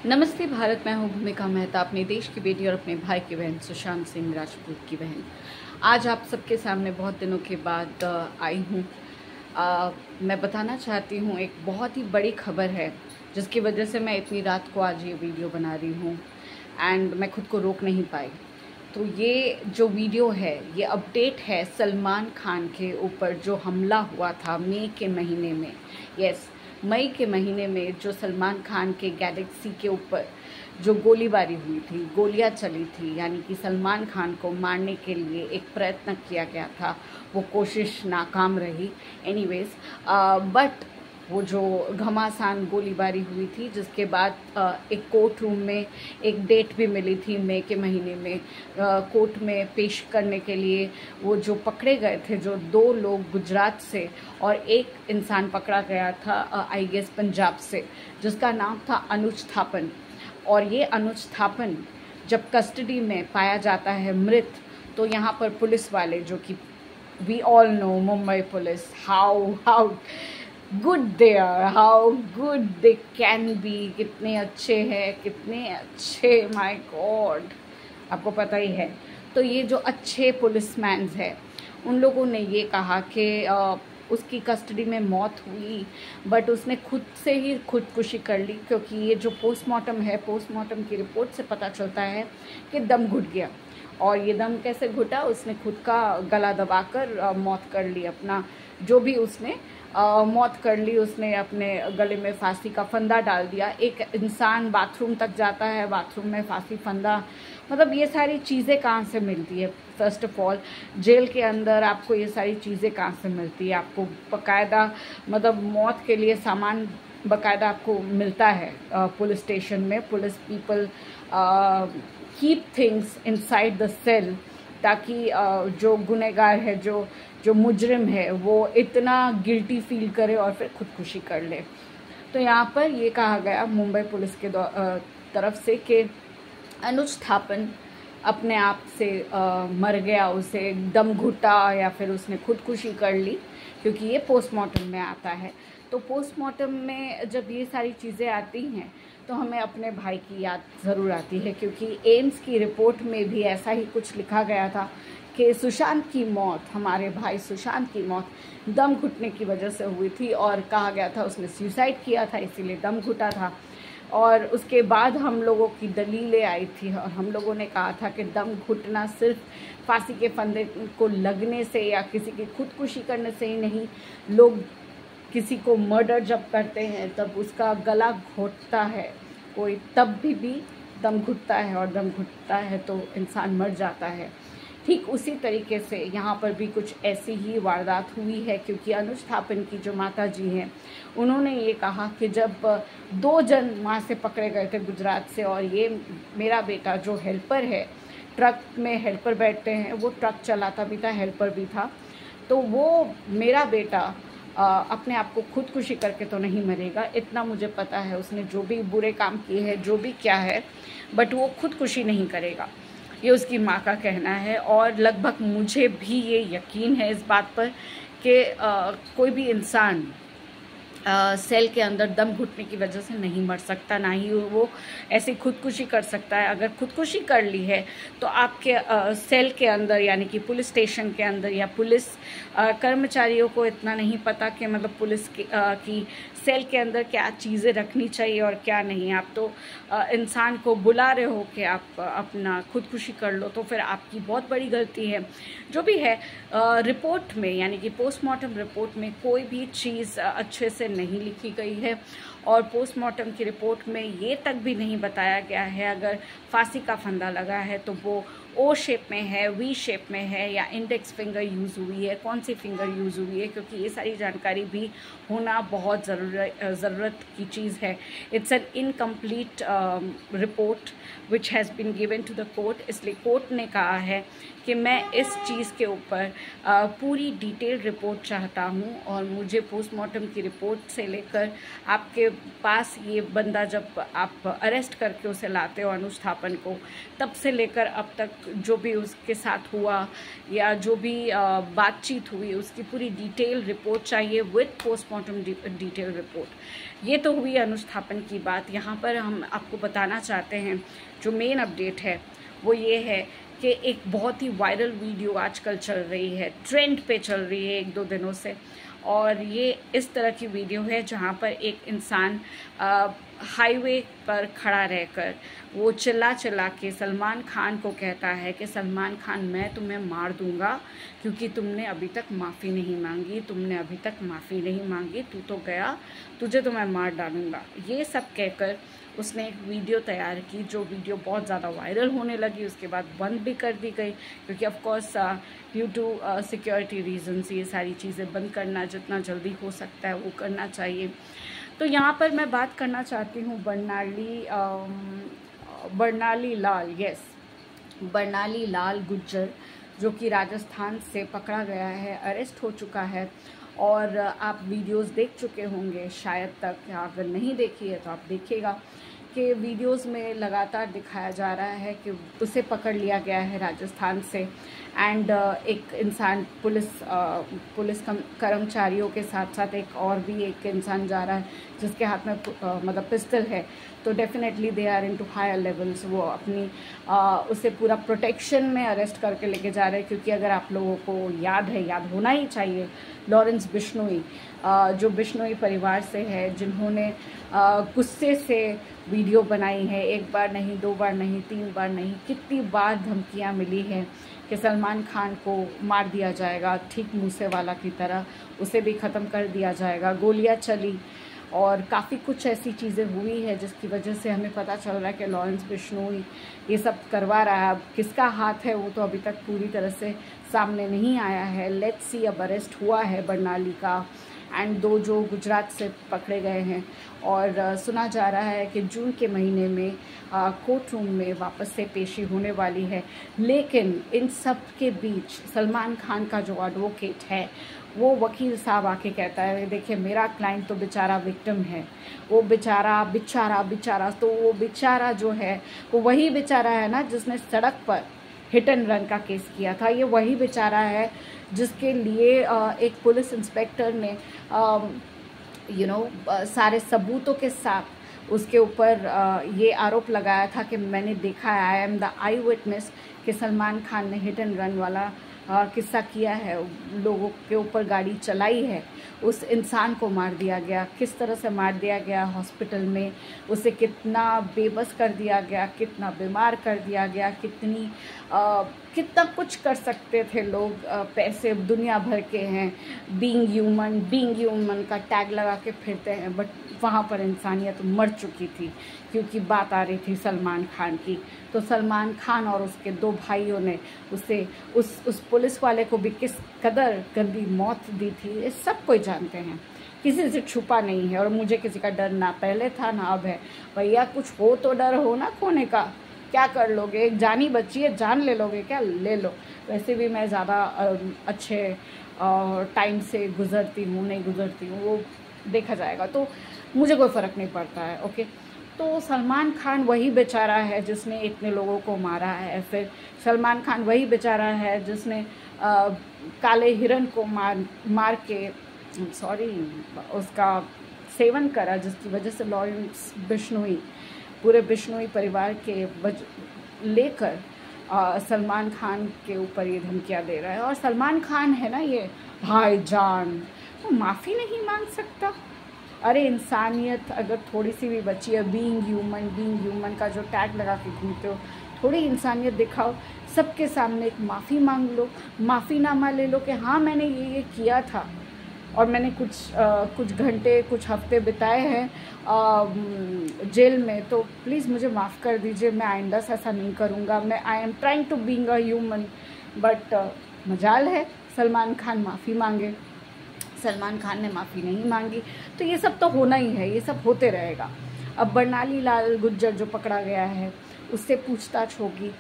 नमस्ते भारत, मैं हूँ भूमिका मेहता, अपने देश की बेटी और अपने भाई की बहन सुशांत सिंह राजपूत की बहन। आज आप सबके सामने बहुत दिनों के बाद आई हूँ। मैं बताना चाहती हूँ, एक बहुत ही बड़ी खबर है जिसकी वजह से मैं इतनी रात को आज ये वीडियो बना रही हूँ एंड मैं खुद को रोक नहीं पाई। तो ये जो वीडियो है ये अपडेट है सलमान खान के ऊपर जो हमला हुआ था मई के महीने में। यस, मई के महीने में जो सलमान खान के गैलेक्सी के ऊपर जो गोलीबारी हुई थी, गोलियां चली थी, यानी कि सलमान खान को मारने के लिए एक प्रयत्न किया गया था। वो कोशिश नाकाम रही। एनीवेज, बट वो जो घमासान गोलीबारी हुई थी जिसके बाद एक कोर्ट रूम में एक डेट भी मिली थी मई के महीने में कोर्ट में पेश करने के लिए। वो जो पकड़े गए थे, जो 2 लोग गुजरात से और एक इंसान पकड़ा गया था आई गेस पंजाब से, जिसका नाम था अनुज थापन। और ये अनुज थापन जब कस्टडी में पाया जाता है मृत, तो यहाँ पर पुलिस वाले, जो कि we all know Mumbai police, how good they are, how good they can be, कितने अच्छे हैं, कितने अच्छे, माय गॉड, आपको पता ही है। तो ये जो अच्छे पुलिसमैन हैं, उन लोगों ने ये कहा कि उसकी कस्टडी में मौत हुई, बट उसने खुद से ही खुदकुशी कर ली, क्योंकि ये जो पोस्टमार्टम है, पोस्टमार्टम की रिपोर्ट से पता चलता है कि दम घुट गया। और ये दम कैसे घुटा? उसने खुद का गला दबाकर मौत कर ली। अपना जो भी उसने मौत कर ली, उसने अपने गले में फांसी का फंदा डाल दिया। एक इंसान बाथरूम तक जाता है, बाथरूम में फांसी फंदा, मतलब ये सारी चीज़ें कहाँ से मिलती है? फर्स्ट ऑफ ऑल, जेल के अंदर आपको ये सारी चीज़ें कहाँ से मिलती है? आपको बाकायदा, मतलब मौत के लिए सामान बाकायदा आपको मिलता है पुलिस स्टेशन में। Police people keep things inside the cell, ताकि जो गुनहगार है, जो मुजरिम है, वो इतना गिल्टी फील करे और फिर खुदकुशी कर ले। तो यहाँ पर ये कहा गया मुंबई पुलिस के तरफ से कि अनुज थापन अपने आप से मर गया, उसे दम घुटा या फिर उसने खुदकुशी कर ली, क्योंकि ये पोस्टमार्टम में आता है। तो पोस्टमार्टम में जब ये सारी चीज़ें आती हैं तो हमें अपने भाई की याद ज़रूर आती है, क्योंकि एम्स की रिपोर्ट में भी ऐसा ही कुछ लिखा गया था कि सुशांत की मौत, हमारे भाई सुशांत की मौत दम घुटने की वजह से हुई थी, और कहा गया था उसने सुसाइड किया था, इसीलिए दम घुटा था। और उसके बाद हम लोगों की दलीलें आई थी और हम लोगों ने कहा था कि दम घुटना सिर्फ फांसी के फंदे को लगने से या किसी की खुदकुशी करने से ही नहीं, लोग किसी को मर्डर जब करते हैं तब उसका गला घोटता है कोई, तब भी दम घुटता है, और दम घुटता है तो इंसान मर जाता है। ठीक उसी तरीके से यहाँ पर भी कुछ ऐसी ही वारदात हुई है, क्योंकि अनुज थापन की जो माता जी हैं, उन्होंने ये कहा कि जब 2 जन वहाँ से पकड़े गए थे गुजरात से, और ये मेरा बेटा जो हेल्पर है, ट्रक में हेल्पर बैठते हैं, वो ट्रक चलाता भी था, हेल्पर भी था, तो वो मेरा बेटा अपने आप को खुदकुशी करके तो नहीं मरेगा, इतना मुझे पता है। उसने जो भी बुरे काम किए हैं, जो भी क्या है, बट वो खुदकुशी नहीं करेगा, ये उसकी माँ का कहना है। और लगभग मुझे भी ये यकीन है इस बात पर कि कोई भी इंसान सेल के अंदर दम घुटने की वजह से नहीं मर सकता, ना ही वो ऐसे खुदकुशी कर सकता है। अगर खुदकुशी कर ली है तो आपके सेल के अंदर, यानी कि पुलिस स्टेशन के अंदर, या पुलिस कर्मचारियों को इतना नहीं पता कि मतलब पुलिस की सेल के अंदर क्या चीज़ें रखनी चाहिए और क्या नहीं। आप तो इंसान को बुला रहे हो कि आप अपना खुदकुशी कर लो, तो फिर आपकी बहुत बड़ी गलती है। जो भी है, रिपोर्ट में, यानी कि पोस्टमार्टम रिपोर्ट में कोई भी चीज़ अच्छे से नहीं लिखी गई है, और पोस्टमार्टम की रिपोर्ट में ये तक भी नहीं बताया गया है अगर फांसी का फंदा लगा है तो वो ओ शेप में है, वी शेप में है, या इंडेक्स फिंगर यूज़ हुई है, कौन सी फिंगर यूज़ हुई है, क्योंकि ये सारी जानकारी भी होना बहुत ज़रूरत की चीज़ है। It's an incomplete report which has been given to the court, इसलिए कोर्ट ने कहा है कि मैं इस चीज़ के ऊपर पूरी डिटेल रिपोर्ट चाहता हूँ, और मुझे पोस्टमार्टम की रिपोर्ट से लेकर आपके पास ये बंदा, जब आप अरेस्ट करके उसे लाते हो अनुज थापन को, तब से लेकर अब तक जो भी उसके साथ हुआ या जो भी बातचीत हुई, उसकी पूरी डिटेल रिपोर्ट चाहिए विद पोस्टमार्टम डिटेल रिपोर्ट। ये तो हुई अनुज थापन की बात। यहाँ पर हम आपको बताना चाहते हैं जो मेन अपडेट है वो ये है कि एक बहुत ही वायरल वीडियो आजकल चल रही है, ट्रेंड पे चल रही है 1-2 दिनों से, और ये इस तरह की वीडियो है जहाँ पर एक इंसान हाईवे पर खड़ा रहकर वो चिल्ला चिल्ला के सलमान खान को कहता है कि सलमान खान, मैं तुम्हें मार दूंगा क्योंकि तुमने अभी तक माफ़ी नहीं मांगी, तुमने अभी तक माफ़ी नहीं मांगी, तू तो गया, तुझे तो मैं मार डालूंगा। ये सब कहकर उसने एक वीडियो तैयार की, जो वीडियो बहुत ज़्यादा वायरल होने लगी। उसके बाद बंद भी कर दी गई क्योंकि of course due to security reasons ये सारी चीज़ें बंद करना जितना जल्दी हो सकता है वो करना चाहिए। तो यहाँ पर मैं बात करना चाहती हूँ बरनाली लाल गुज्जर, जो कि राजस्थान से पकड़ा गया है, अरेस्ट हो चुका है। और आप वीडियोस देख चुके होंगे शायद तक, या अगर नहीं देखी है तो आप देखिएगा कि वीडियोस में लगातार दिखाया जा रहा है कि उसे पकड़ लिया गया है राजस्थान से। एंड एक इंसान पुलिस कर्मचारियों के साथ साथ एक और भी एक इंसान जा रहा है जिसके हाथ में मतलब पिस्टल है। तो definitely they are into higher levels. वो अपनी उसे पूरा प्रोटेक्शन में अरेस्ट करके लेके जा रहे हैं, क्योंकि अगर आप लोगों को याद होना ही चाहिए, लॉरेंस बिश्नोई जो बिश्नोई परिवार से है, जिन्होंने गुस्से से वीडियो बनाई है, 1 बार नहीं, 2 बार नहीं, 3 बार नहीं, कितनी बार धमकियां मिली हैं कि सलमान खान को मार दिया जाएगा, ठीक मूसेवाला की तरह उसे भी ख़त्म कर दिया जाएगा। गोलियां चली और काफ़ी कुछ ऐसी चीज़ें हुई है जिसकी वजह से हमें पता चल रहा है कि लॉरेंस बिश्नोई ये सब करवा रहा है। अब किसका हाथ है वो तो अभी तक पूरी तरह से सामने नहीं आया है। Let's see. अब अरेस्ट हुआ है बरनाली का एंड 2 जो गुजरात से पकड़े गए हैं, और सुना जा रहा है कि जून के महीने में कोर्ट रूम में वापस से पेशी होने वाली है। लेकिन इन सब के बीच सलमान खान का जो एडवोकेट है, वो वकील साहब आके कहता है, देखिए मेरा क्लाइंट तो बेचारा विक्टिम है, वो बेचारा तो वो बेचारा जो है वो वही बेचारा है ना जिसने सड़क पर हिट एंड रन का केस किया था। ये वही बेचारा है जिसके लिए एक पुलिस इंस्पेक्टर ने सारे सबूतों के साथ उसके ऊपर ये आरोप लगाया था कि मैंने देखा है, I am the I witness, कि सलमान खान ने हिट एंड रन वाला किस्सा किया है, लोगों के ऊपर गाड़ी चलाई है। उस इंसान को मार दिया गया, किस तरह से मार दिया गया, हॉस्पिटल में उसे कितना बेबस कर दिया गया, कितना बीमार कर दिया गया, कितना कुछ कर सकते थे लोग। पैसे दुनिया भर के हैं, बीइंग ह्यूमन का टैग लगा के फिरते हैं, बट वहाँ पर इंसानियत मर चुकी थी क्योंकि बात आ रही थी सलमान खान की। तो सलमान खान और उसके 2 भाइयों ने उसे उस पुलिस वाले को भी किस कदर गंदी मौत दी थी, ये सब कोई जानते हैं, किसी से छुपा नहीं है। और मुझे किसी का डर ना पहले था ना अब है। भैया कुछ हो तो डर हो ना खोने का, क्या कर लोगे, एक जानी बची है, जान ले लोगे क्या, ले लो। वैसे भी मैं ज़्यादा अच्छे टाइम से नहीं गुजरती हूँ, वो देखा जाएगा, तो मुझे कोई फ़र्क नहीं पड़ता है। ओके, तो सलमान खान वही बेचारा है जिसने इतने लोगों को मारा है। फिर सलमान खान वही बेचारा है जिसने काले हिरन को मार के उसका सेवन करा, जिसकी वजह से लॉरेंस बिश्नोई पूरे बिश्नोई परिवार के लेकर सलमान खान के ऊपर ये धमकियाँ दे रहा है। और सलमान खान है ना ये भाईजान, वो माफ़ी नहीं मांग सकता। अरे इंसानियत अगर थोड़ी सी भी बची है, बीइंग ह्यूमन का जो टैग लगा के घूमते हो, थोड़ी इंसानियत दिखाओ, सबके सामने एक माफ़ी मांग लो, माफ़ीनामा ले लो कि हाँ मैंने ये किया था और मैंने कुछ घंटे कुछ हफ्ते बिताए हैं जेल में, तो प्लीज़ मुझे माफ़ कर दीजिए, मैं आइंदा से ऐसा नहीं करूँगा। मैं I am trying to being a human, but मजाल है सलमान खान माफ़ी मांगे। सलमान खान ने माफ़ी नहीं मांगी, तो ये सब तो होना ही है, ये सब होते रहेगा। अब बरनाली लाल गुज्जर जो पकड़ा गया है उससे पूछताछ होगी,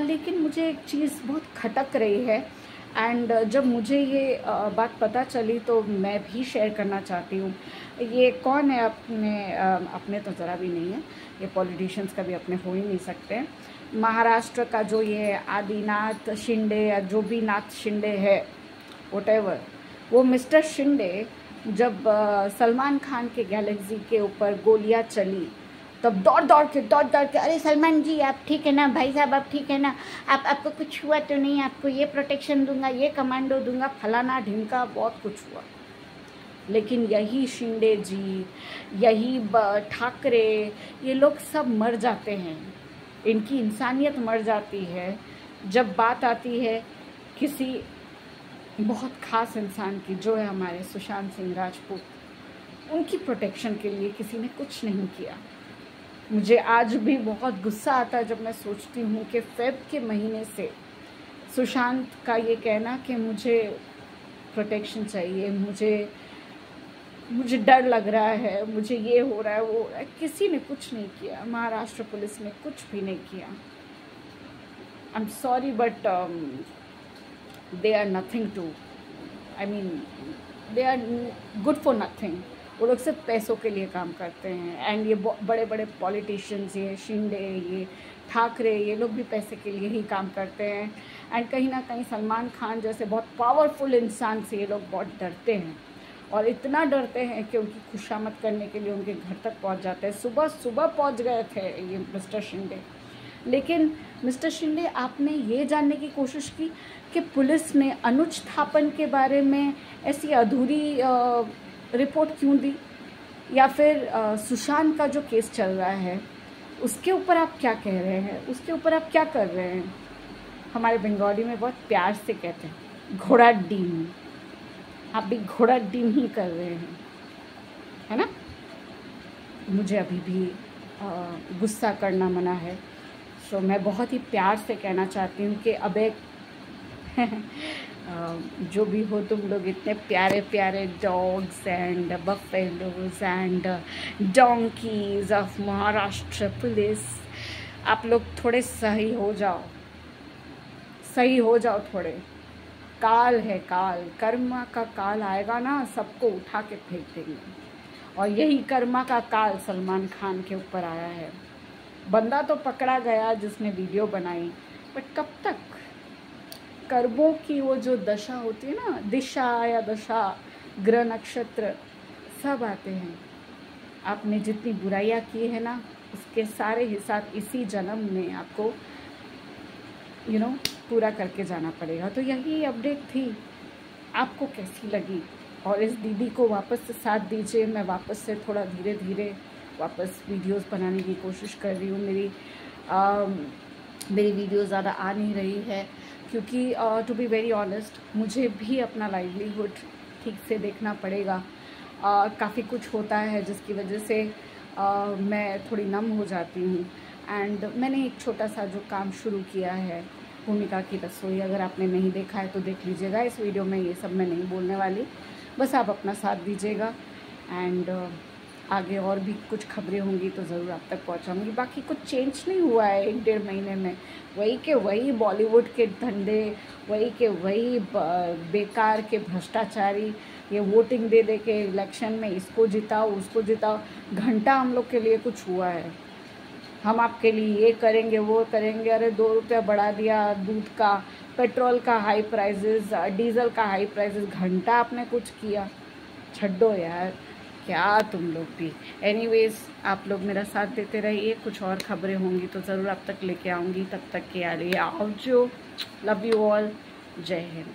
लेकिन मुझे एक चीज़ बहुत खटक रही है। एंड जब मुझे ये बात पता चली तो मैं भी शेयर करना चाहती हूँ। ये कौन है अपने तो ज़रा भी नहीं है, ये पॉलिटिशियंस कभी अपने हो ही नहीं सकते। महाराष्ट्र का जो ये आदिनाथ शिंदे या जो भी नाथ शिंदे है व्हाटएवर, वो मिस्टर शिंदे जब सलमान खान के गैलेक्सी के ऊपर गोलियां चली तब दौड़ दौड़ के अरे सलमान जी आप ठीक है ना, भाई साहब आप ठीक है ना, आपको कुछ हुआ तो नहीं, आपको ये प्रोटेक्शन दूंगा, ये कमांडो दूंगा, फलाना ढिमका, बहुत कुछ हुआ। लेकिन यही शिंदे जी, यही ठाकरे, ये लोग सब मर जाते हैं, इनकी इंसानियत मर जाती है जब बात आती है किसी बहुत ख़ास इंसान की, जो है हमारे सुशांत सिंह राजपूत। उनकी प्रोटेक्शन के लिए किसी ने कुछ नहीं किया। मुझे आज भी बहुत गुस्सा आता है जब मैं सोचती हूँ कि फेब के महीने से सुशांत का ये कहना कि मुझे प्रोटेक्शन चाहिए, मुझे डर लग रहा है, मुझे ये हो रहा है, वो हो रहा है, किसी ने कुछ नहीं किया। महाराष्ट्र पुलिस ने कुछ भी नहीं किया। I am sorry but they are nothing to, I mean they are good for nothing. वो लोग सिर्फ पैसों के लिए काम करते हैं। एंड ये बड़े बड़े पॉलिटिशियंस, ये शिंदे, ये ठाकरे, ये लोग भी पैसे के लिए ही काम करते हैं। एंड कहीं ना कहीं सलमान खान जैसे बहुत पावरफुल इंसान से ये लोग बहुत डरते हैं, और इतना डरते हैं कि उनकी खुशामद करने के लिए उनके घर तक पहुंच जाते हैं। सुबह सुबह पहुंच गए थे ये मिस्टर शिंदे। लेकिन मिस्टर शिंदे, आपने ये जानने की कोशिश की कि पुलिस ने अनुज थापन के बारे में ऐसी अधूरी रिपोर्ट क्यों दी, या फिर सुशांत का जो केस चल रहा है उसके ऊपर आप क्या कह रहे हैं, उसके ऊपर आप क्या कर रहे हैं। हमारे बंगाली में बहुत प्यार से कहते हैं घोड़ा डीम, आप भी घोड़ा डीम ही कर रहे हैं, है ना। मुझे अभी भी गुस्सा करना मना है, सो मैं बहुत ही प्यार से कहना चाहती हूँ कि अबे जो भी हो तुम लोग, इतने प्यारे प्यारे dogs and buffaloes and donkey's of Maharashtra police, आप लोग थोड़े सही हो जाओ, सही हो जाओ थोड़े। काल है काल, कर्मा का काल आएगा ना, सबको उठा के फेंक देंगे। और यही कर्मा का काल सलमान खान के ऊपर आया है। बंदा तो पकड़ा गया जिसने वीडियो बनाई, बट कब तक। कर्मों की वो जो दशा होती है ना, दिशा या दशा, ग्रह नक्षत्र सब आते हैं। आपने जितनी बुराइयां की है ना, उसके सारे हिसाब इसी जन्म में आपको पूरा करके जाना पड़ेगा। तो यही अपडेट थी, आपको कैसी लगी? और इस दीदी को वापस से साथ दीजिए। मैं वापस से थोड़ा धीरे धीरे वापस वीडियोस बनाने की कोशिश कर रही हूँ। मेरी वीडियो ज़्यादा आ नहीं रही है क्योंकि टू बी वेरी ऑनेस्ट मुझे भी अपना लाइवलीहुड ठीक से देखना पड़ेगा। काफ़ी कुछ होता है जिसकी वजह से मैं थोड़ी नम हो जाती हूँ। एंड मैंने एक छोटा सा जो काम शुरू किया है, भूमिका की रसोई, अगर आपने नहीं देखा है तो देख लीजिएगा। इस वीडियो में ये सब मैं नहीं बोलने वाली, बस आप अपना साथ दीजिएगा। एंड आगे और भी कुछ खबरें होंगी तो ज़रूर आप तक पहुंचाऊंगी। बाकी कुछ चेंज नहीं हुआ है 1-1.5 महीने में। वही के वही बॉलीवुड के धंधे, वही के वही बेकार के भ्रष्टाचारी, ये वोटिंग दे दे के इलेक्शन में इसको जिताओ उसको जिताओ। घंटा हम लोग के लिए कुछ हुआ है? हम आपके लिए ये करेंगे वो करेंगे। अरे 2 रुपया बढ़ा दिया दूध का, पेट्रोल का हाई प्राइजेस, डीजल का हाई प्राइजेस, घंटा आपने कुछ किया? छड्डो यार, क्या तुम लोग भी। एनीवेज, आप लोग मेरा साथ देते रहिए। कुछ और खबरें होंगी तो ज़रूर आप तक लेके आऊँगी। तब तक के लिए आओ जो, लव यू ऑल, जय हिंद।